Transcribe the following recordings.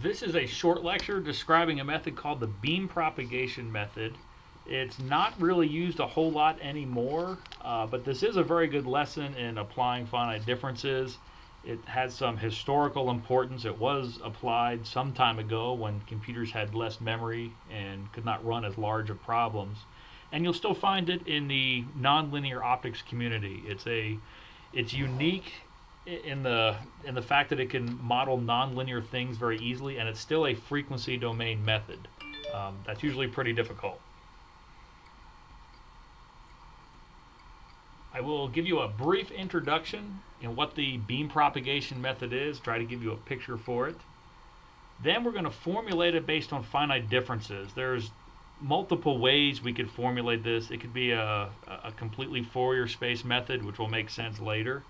This is a short lecture describing a method called the beam propagation method. It's not really used a whole lot anymore, but this is a very good lesson in applying finite differences. It has some historical importance. It was applied some time ago when computers had less memory and could not run as large of problems. And you'll still find it in the nonlinear optics community. It's unique in the fact that it can model nonlinear things very easily, and it's still a frequency domain method. That's usually pretty difficult. I will give you a brief introduction in what the beam propagation method is, try to give you a picture for it. Then we're going to formulate it based on finite differences. There's multiple ways we could formulate this. It could be a completely Fourier space method, which will make sense later.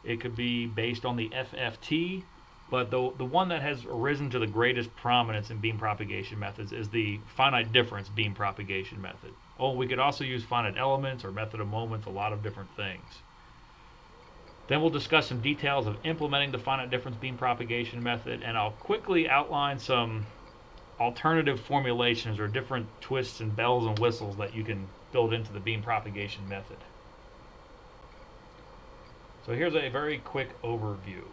It could be based on the FFT, but the one that has arisen to the greatest prominence in beam propagation methods is the finite difference beam propagation method. Oh, we could also use finite elements or method of moments, a lot of different things. Then we'll discuss some details of implementing the finite difference beam propagation method, and I'll quickly outline some alternative formulations or different twists and bells and whistles that you can build into the beam propagation method. So here's a very quick overview.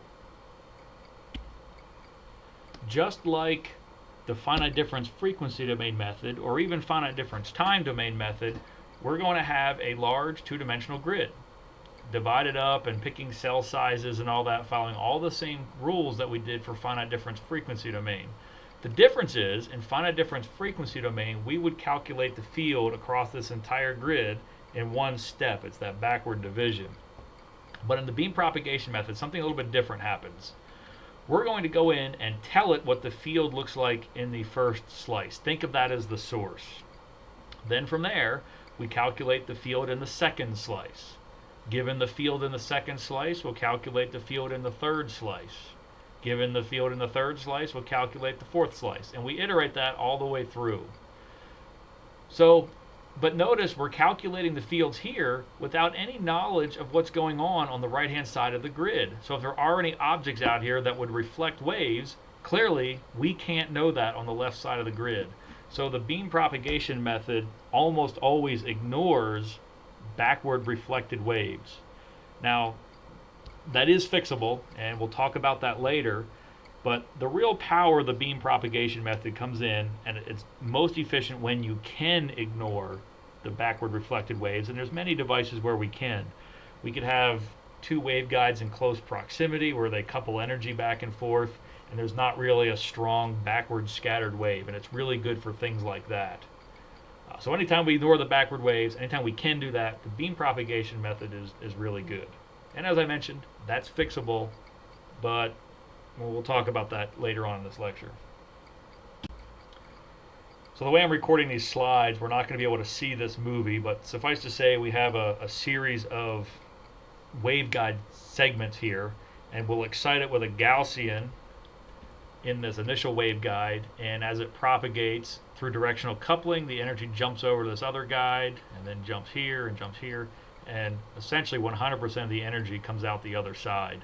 Just like the finite difference frequency domain method, or even finite difference time domain method, we're going to have a large two-dimensional grid, divided up and picking cell sizes and all that, following all the same rules that we did for finite difference frequency domain. The difference is, in finite difference frequency domain, we would calculate the field across this entire grid in one step. It's that backward division. But in the beam propagation method, something a little bit different happens. We're going to go in and tell it what the field looks like in the first slice. Think of that as the source. Then from there, we calculate the field in the second slice. Given the field in the second slice, we'll calculate the field in the third slice. Given the field in the third slice, we'll calculate the fourth slice. And we iterate that all the way through. But notice we're calculating the fields here without any knowledge of what's going on the right-hand side of the grid. So if there are any objects out here that would reflect waves, clearly we can't know that on the left side of the grid. So the beam propagation method almost always ignores backward reflected waves. Now, that is fixable, and we'll talk about that later. But the real power of the beam propagation method comes in, and it's most efficient when you can ignore the backward reflected waves, and there's many devices where we can. We could have two waveguides in close proximity where they couple energy back and forth, and there's not really a strong backward scattered wave, and it's really good for things like that. So anytime we ignore the backward waves, anytime we can do that, the beam propagation method is really good. And as I mentioned, that's fixable, but we'll talk about that later on in this lecture. So the way I'm recording these slides, we're not going to be able to see this movie, but suffice to say we have a series of waveguide segments here, and we'll excite it with a Gaussian in this initial waveguide, and as it propagates through directional coupling, the energy jumps over to this other guide, and then jumps here, and essentially 100% of the energy comes out the other side.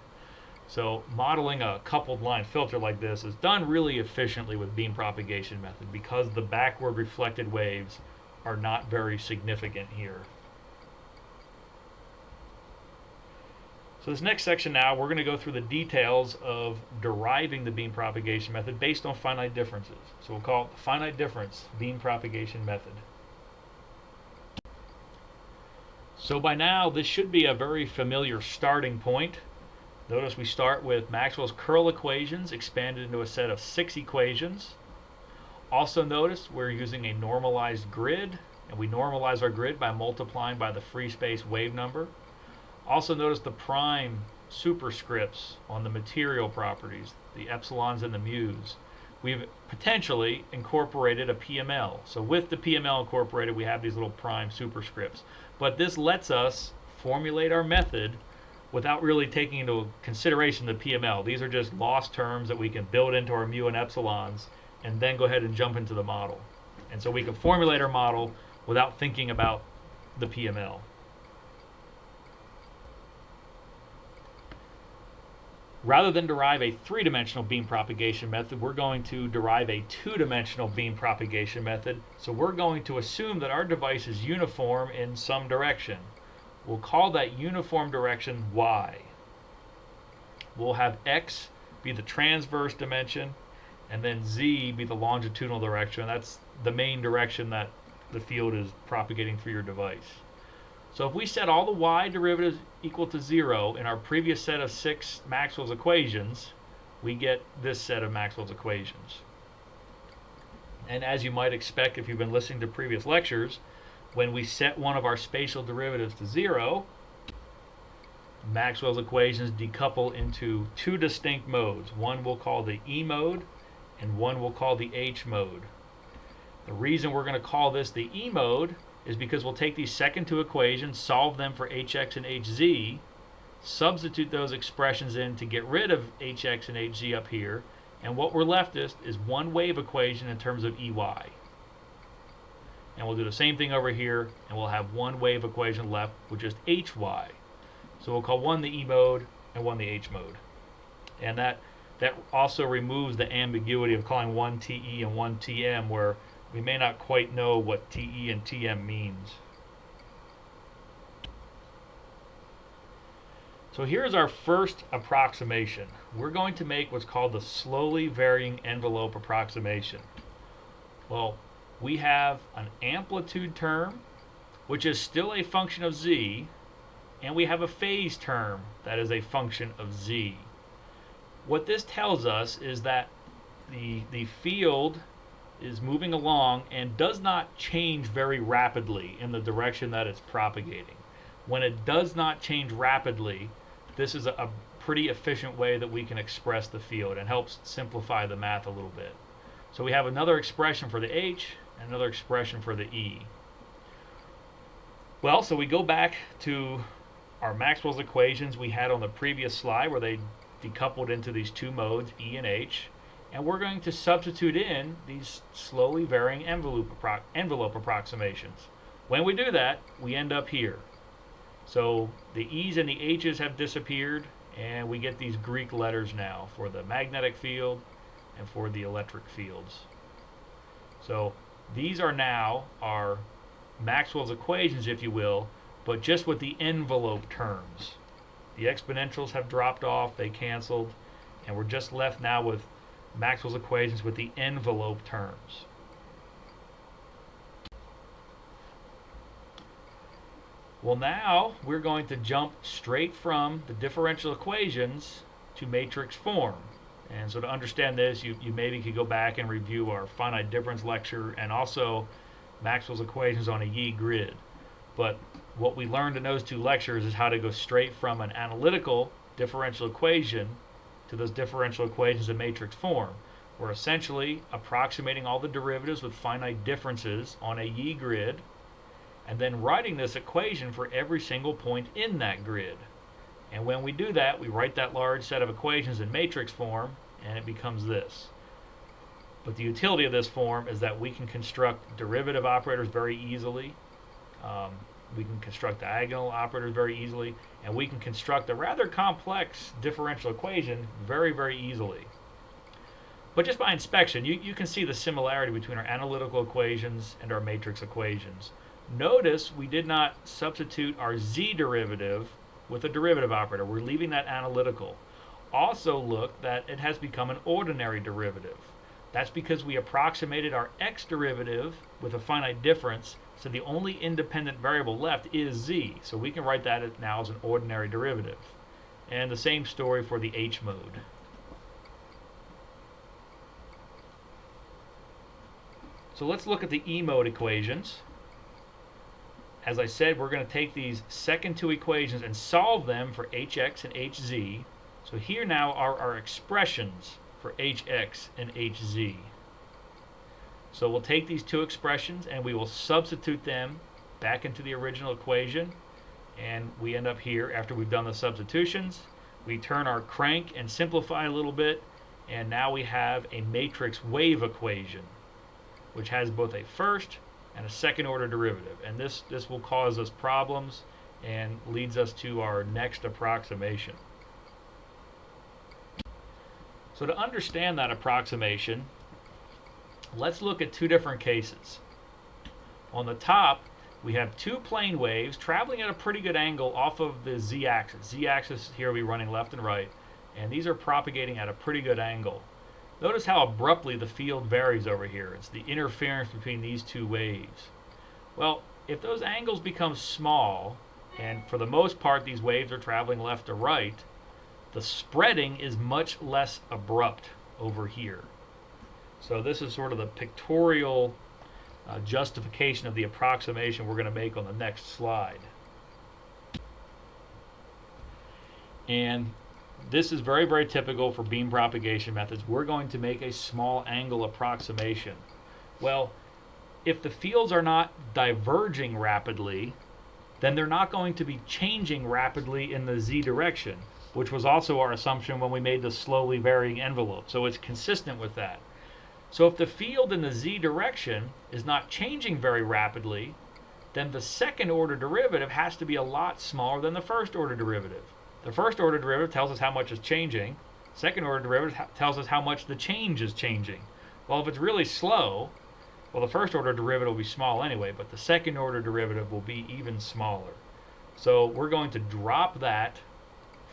So modeling a coupled line filter like this is done really efficiently with beam propagation method because the backward reflected waves are not very significant here. So this next section now, we're going to go through the details of deriving the beam propagation method based on finite differences. So we'll call it the finite difference beam propagation method. So by now, this should be a very familiar starting point. Notice we start with Maxwell's curl equations expanded into a set of 6 equations. Also notice we're using a normalized grid, and we normalize our grid by multiplying by the free space wave number. Also notice the prime superscripts on the material properties, the epsilons and the mu's. We've potentially incorporated a PML. So with the PML incorporated, we have these little prime superscripts. But this lets us formulate our method without really taking into consideration the PML. These are just lost terms that we can build into our mu and epsilons and then go ahead and jump into the model. And so we can formulate our model without thinking about the PML. Rather than derive a three-dimensional beam propagation method, we're going to derive a two-dimensional beam propagation method. So we're going to assume that our device is uniform in some direction. We'll call that uniform direction y. We'll have x be the transverse dimension, and then z be the longitudinal direction. That's the main direction that the field is propagating through your device. So if we set all the y derivatives equal to 0 in our previous set of 6 Maxwell's equations, we get this set of Maxwell's equations. And as you might expect if you've been listening to previous lectures, when we set one of our spatial derivatives to 0, Maxwell's equations decouple into two distinct modes. One we'll call the E mode, and one we'll call the H mode. The reason we're going to call this the E mode is because we'll take these second two equations, solve them for hx and hz, substitute those expressions in to get rid of hx and hz up here, and what we're left is one wave equation in terms of Ey. And we'll do the same thing over here, and we'll have one wave equation left with just hy. So we'll call one the E mode and one the H mode. And that also removes the ambiguity of calling one TE and one TM, where we may not quite know what TE and TM means. So here's our first approximation. We're going to make what's called the slowly varying envelope approximation. Well, we have an amplitude term, which is still a function of z, and we have a phase term that is a function of z. What this tells us is that the field is moving along and does not change very rapidly in the direction that it's propagating. When it does not change rapidly, this is a pretty efficient way that we can express the field and helps simplify the math a little bit. So we have another expression for the H and another expression for the E. Well, so we go back to our Maxwell's equations we had on the previous slide where they decoupled into these two modes, E and H. And we're going to substitute in these slowly varying envelope approximations. When we do that, we end up here. So the E's and the H's have disappeared, and we get these Greek letters now for the magnetic field and for the electric fields. So these are now our Maxwell's equations, if you will, but just with the envelope terms. The exponentials have dropped off, they canceled, and we're just left now with Maxwell's equations with the envelope terms. Well, now we're going to jump straight from the differential equations to matrix form. And so to understand this, you maybe could go back and review our finite difference lecture and also Maxwell's equations on a Yee grid. But what we learned in those two lectures is how to go straight from an analytical differential equation to those differential equations in matrix form. We're essentially approximating all the derivatives with finite differences on a Yee grid, and then writing this equation for every single point in that grid. And when we do that, we write that large set of equations in matrix form, and it becomes this. But the utility of this form is that we can construct derivative operators very easily. We can construct diagonal operators very easily, and we can construct a rather complex differential equation very, very easily. But just by inspection, you can see the similarity between our analytical equations and our matrix equations. Notice we did not substitute our z derivative with a derivative operator. We're leaving that analytical. Also look that it has become an ordinary derivative. That's because we approximated our x derivative with a finite difference, so the only independent variable left is z. So we can write that now as an ordinary derivative. And the same story for the H mode. So let's look at the E mode equations. As I said, we're going to take these second two equations and solve them for hx and hz. So here now are our expressions for hx and hz. So we'll take these two expressions and we will substitute them back into the original equation, and we end up here after we've done the substitutions. We turn our crank and simplify a little bit, and now we have a matrix wave equation which has both a first and a second order derivative, and this will cause us problems and leads us to our next approximation. So to understand that approximation, let's look at two different cases. On the top, we have two plane waves traveling at a pretty good angle off of the z-axis. Z-axis here will be running left and right, and these are propagating at a pretty good angle. Notice how abruptly the field varies over here. It's the interference between these two waves. Well, if those angles become small, and for the most part these waves are traveling left to right, the spreading is much less abrupt over here. So this is sort of the pictorial justification of the approximation we're going to make on the next slide. And this is very, very typical for beam propagation methods. We're going to make a small angle approximation. Well, if the fields are not diverging rapidly, then they're not going to be changing rapidly in the z direction, which was also our assumption when we made the slowly varying envelope. So it's consistent with that. So if the field in the z direction is not changing very rapidly, then the second order derivative has to be a lot smaller than the first order derivative. The first order derivative tells us how much is changing. Second order derivative tells us how much the change is changing. Well, if it's really slow, well, the first order derivative will be small anyway, but the second order derivative will be even smaller. So we're going to drop that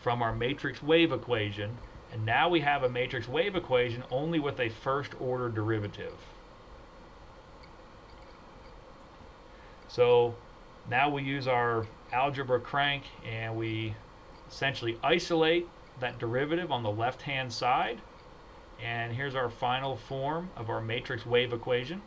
from our matrix wave equation, and now we have a matrix wave equation only with a first order derivative. So now we use our algebra crank and we essentially isolate that derivative on the left hand side, and here's our final form of our matrix wave equation.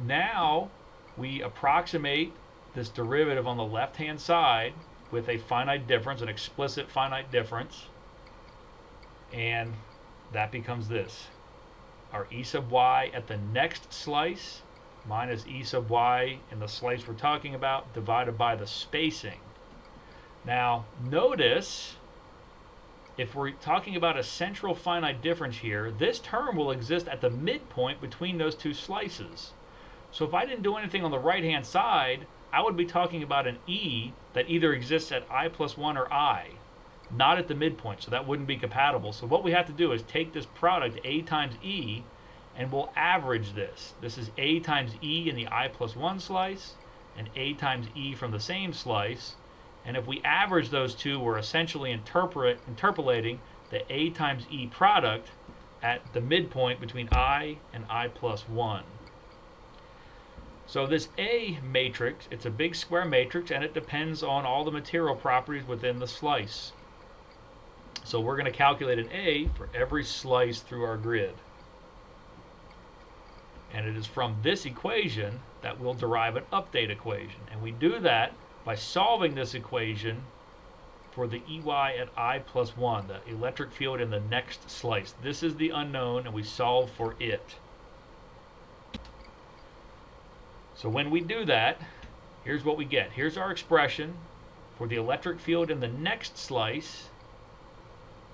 Now we approximate this derivative on the left hand side with a finite difference, an explicit finite difference, and that becomes this: our e sub y at the next slice minus e sub y in the slice we're talking about divided by the spacing. Now notice, if we're talking about a central finite difference here, this term will exist at the midpoint between those two slices. So if I didn't do anything on the right hand side, I would be talking about an e that either exists at I plus 1 or I, not at the midpoint, so that wouldn't be compatible. So what we have to do is take this product, a times e, and we'll average this. This is a times e in the I plus 1 slice, and a times e from the same slice, and if we average those two, we're essentially interpolating the a times e product at the midpoint between I and I plus 1. So this A matrix, it's a big square matrix, and it depends on all the material properties within the slice. So we're going to calculate an A for every slice through our grid. And it is from this equation that we'll derive an update equation. And we do that by solving this equation for the EY at I plus 1, the electric field in the next slice. This is the unknown, and we solve for it. So when we do that, here's what we get. Here's our expression for the electric field in the next slice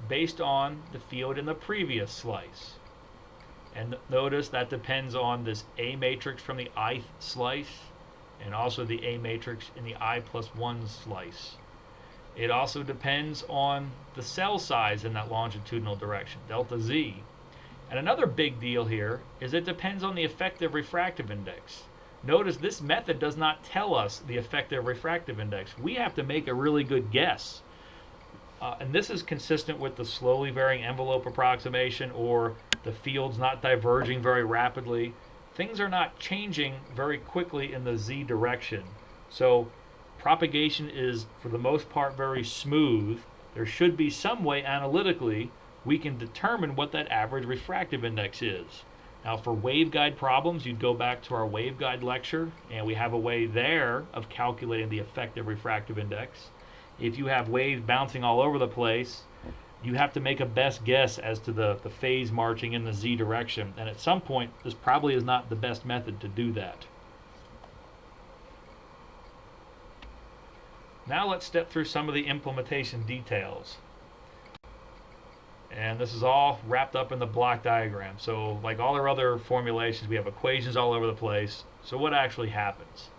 based on the field in the previous slice. And notice that depends on this A matrix from the ith slice and also the A matrix in the I plus 1 slice. It also depends on the cell size in that longitudinal direction, delta Z. And another big deal here is it depends on the effective refractive index. Notice this method does not tell us the effective refractive index. We have to make a really good guess. And this is consistent with the slowly varying envelope approximation, or the fields not diverging very rapidly. Things are not changing very quickly in the z direction. So propagation is, for the most part, very smooth. There should be some way analytically we can determine what that average refractive index is. Now for waveguide problems, you'd go back to our waveguide lecture, and we have a way there of calculating the effective refractive index. If you have waves bouncing all over the place, you have to make a best guess as to the phase marching in the z direction, and at some point this probably is not the best method to do that. Now let's step through some of the implementation details. And this is all wrapped up in the block diagram. So like all our other formulations, we have equations all over the place. So what actually happens?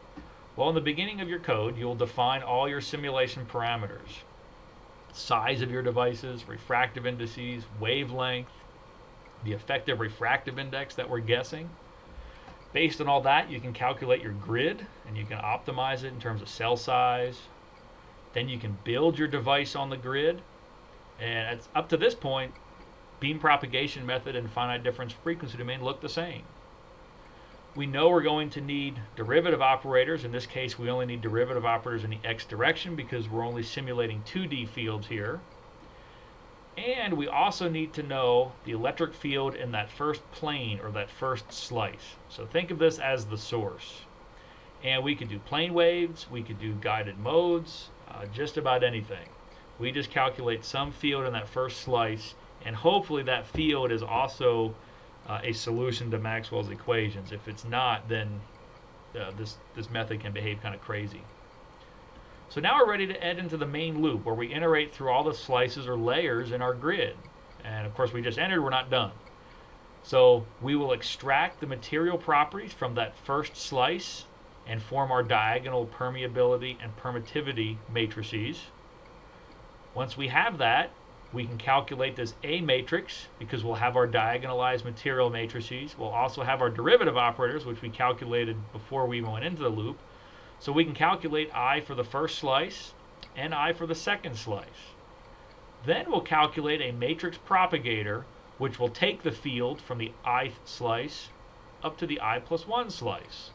Well, in the beginning of your code, you'll define all your simulation parameters. Size of your devices, refractive indices, wavelength, the effective refractive index that we're guessing. Based on all that, you can calculate your grid and you can optimize it in terms of cell size. Then you can build your device on the grid. And up to this point, beam propagation method and finite difference frequency domain look the same. We know we're going to need derivative operators. In this case, we only need derivative operators in the x direction because we're only simulating 2D fields here. And we also need to know the electric field in that first plane or that first slice. So think of this as the source. And we could do plane waves, we could do guided modes, just about anything. We just calculate some field in that first slice, and hopefully that field is also a solution to Maxwell's equations. If it's not, then this method can behave kind of crazy. So now we're ready to head into the main loop where we iterate through all the slices or layers in our grid. And of course we just entered, we're not done. So we will extract the material properties from that first slice and form our diagonal permeability and permittivity matrices. Once we have that, we can calculate this A matrix because we'll have our diagonalized material matrices. We'll also have our derivative operators, which we calculated before we went into the loop. So we can calculate I for the first slice and I for the second slice. Then we'll calculate a matrix propagator, which will take the field from the ith slice up to the I+1 slice.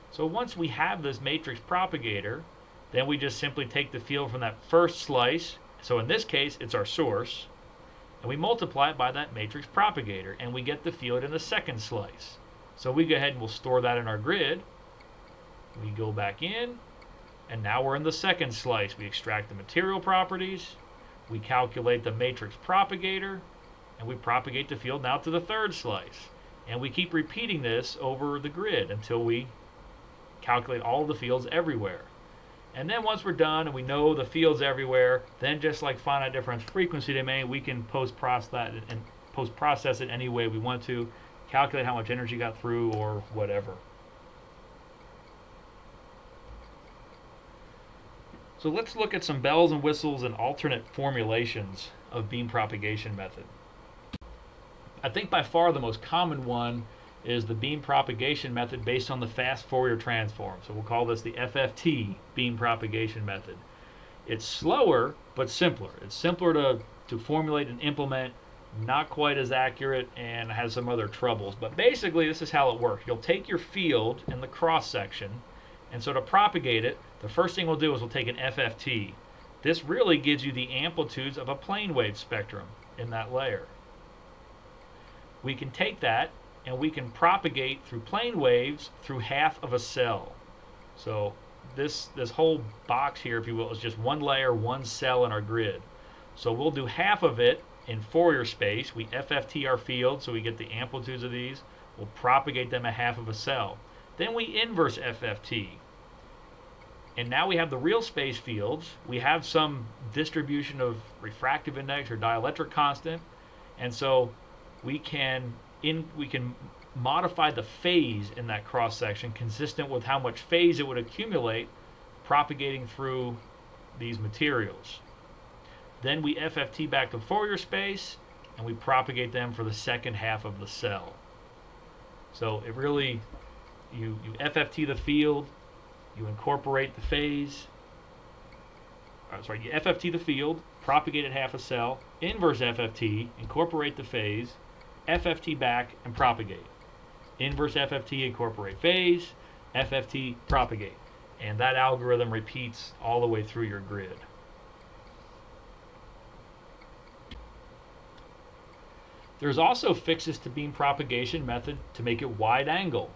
So once we have this matrix propagator, then we just simply take the field from that first slice. So in this case, it's our source, and we multiply it by that matrix propagator, and we get the field in the second slice. So we go ahead and we'll store that in our grid. We go back in, and now we're in the second slice. We extract the material properties, we calculate the matrix propagator, and we propagate the field now to the third slice. And we keep repeating this over the grid until we calculate all the fields everywhere. And then once we're done and we know the fields everywhere, then just like finite difference frequency domain, we can post-process it any way we want to, calculate how much energy got through or whatever. So let's look at some bells and whistles and alternate formulations of beam propagation method. I think by far the most common one is the beam propagation method based on the fast Fourier transform. So we'll call this the FFT beam propagation method. It's slower but simpler. It's simpler to formulate and implement, not quite as accurate, and has some other troubles. But basically this is how it works. You'll take your field in the cross section, and so to propagate it, the first thing we'll do is we'll take an FFT. This really gives you the amplitudes of a plane wave spectrum in that layer. We can take that and we can propagate through plane waves through half of a cell. So this whole box here, if you will, is just one layer, one cell in our grid. So we'll do half of it in Fourier space. We FFT our field so we get the amplitudes of these. We'll propagate them at half of a cell. Then we inverse FFT. And now we have the real space fields. We have some distribution of refractive index or dielectric constant. And so we can modify the phase in that cross section consistent with how much phase it would accumulate propagating through these materials. Then we FFT back to Fourier space and we propagate them for the second half of the cell. So it really, you FFT the field, you incorporate the phase, you FFT the field, propagate at half a cell, inverse FFT, incorporate the phase, FFT back and propagate. Inverse FFT, incorporate phase, FFT, propagate. And that algorithm repeats all the way through your grid. There's also fixes to beam propagation method to make it wide angle.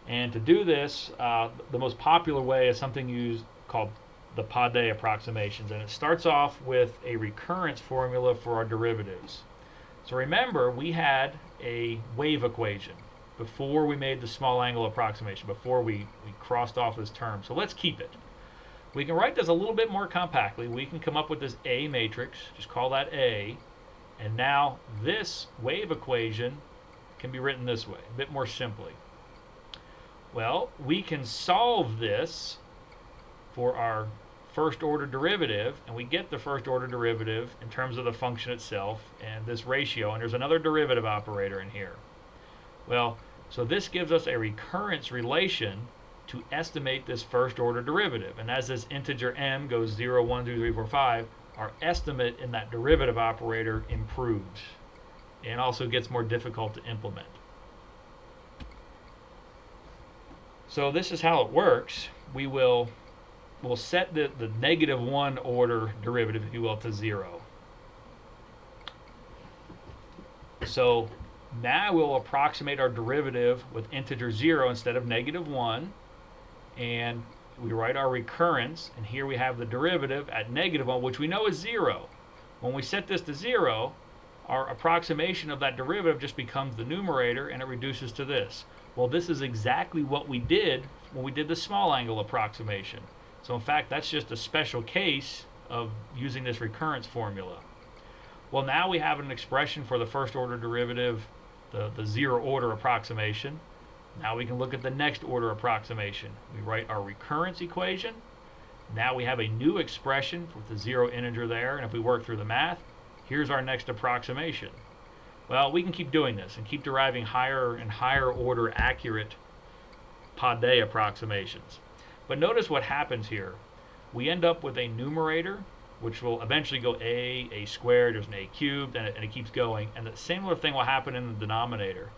And to do this, the most popular way is something used called the Pave Approximations. And it starts off with a recurrence formula for our derivatives. So remember, we had a wave equation before we made the small angle approximation, before we crossed off this term. So let's keep it. We can write this a little bit more compactly. We can come up with this A matrix, just call that A. And now this wave equation can be written this way, a bit more simply. Well, we can solve this for our first order derivative, and we get the first order derivative in terms of the function itself and this ratio, and there's another derivative operator in here. Well, so this gives us a recurrence relation to estimate this first order derivative, and as this integer m goes 0, 1, 2, 3, 4, 5, our estimate in that derivative operator improves and also gets more difficult to implement. So this is how it works. We'll set the -1 order derivative, if you will, to 0. So now we'll approximate our derivative with integer 0 instead of -1, and we write our recurrence, and here we have the derivative at -1, which we know is 0. When we set this to 0, our approximation of that derivative just becomes the numerator, and it reduces to this. Well, this is exactly what we did when we did the small angle approximation. So in fact, that's just a special case of using this recurrence formula. Well, now we have an expression for the first order derivative, the 0 order approximation. Now we can look at the next order approximation. We write our recurrence equation. Now we have a new expression with the 0 integer there, and if we work through the math, here's our next approximation. Well, we can keep doing this and keep deriving higher and higher order accurate Pave approximations. But notice what happens here. We end up with a numerator, which will eventually go a squared, there's an a cubed, and it keeps going. And the similar thing will happen in the denominator.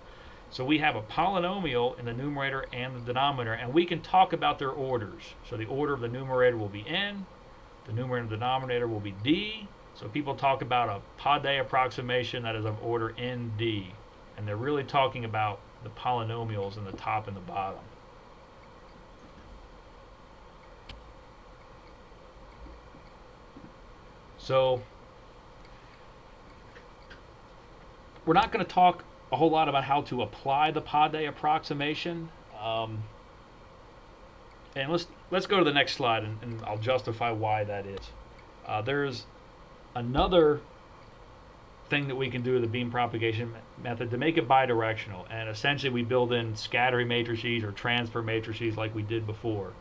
So we have a polynomial in the numerator and the denominator, and we can talk about their orders. So the order of the numerator will be n, the numerator and the denominator will be d. So people talk about a Pave approximation that is of order nd, and they're really talking about the polynomials in the top and the bottom. So we're not going to talk a whole lot about how to apply the Pave approximation, and let's go to the next slide, and I'll justify why that is. There's another thing that we can do with the beam propagation method to make it bidirectional, and essentially we build in scattering matrices or transfer matrices like we did before.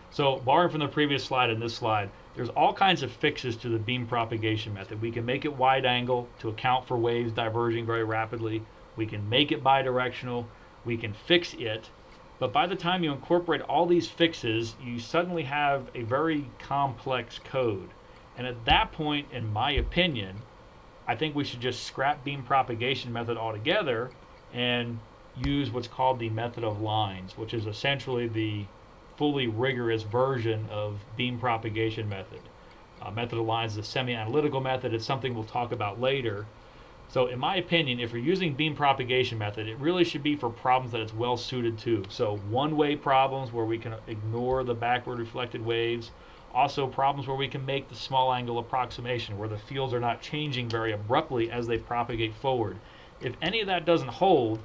So borrowing from the previous slide and this slide, there's all kinds of fixes to the beam propagation method. We can make it wide angle to account for waves diverging very rapidly. We can make it bidirectional. We can fix it. But by the time you incorporate all these fixes, you suddenly have a very complex code. And at that point, in my opinion, I think we should just scrap beam propagation method altogether and use what's called the method of lines, which is essentially the fully rigorous version of beam propagation method. Method of lines is a semi-analytical method. It's something we'll talk about later. So in my opinion, if you're using beam propagation method, it really should be for problems that it's well suited to. So one-way problems where we can ignore the backward reflected waves. Also problems where we can make the small angle approximation, where the fields are not changing very abruptly as they propagate forward. If any of that doesn't hold,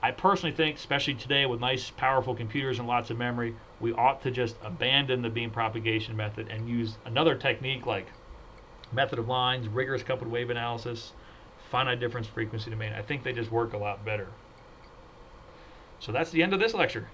I personally think, especially today with nice powerful computers and lots of memory, we ought to just abandon the beam propagation method and use another technique like method of lines, rigorous coupled wave analysis, finite difference frequency domain. I think they just work a lot better. So that's the end of this lecture.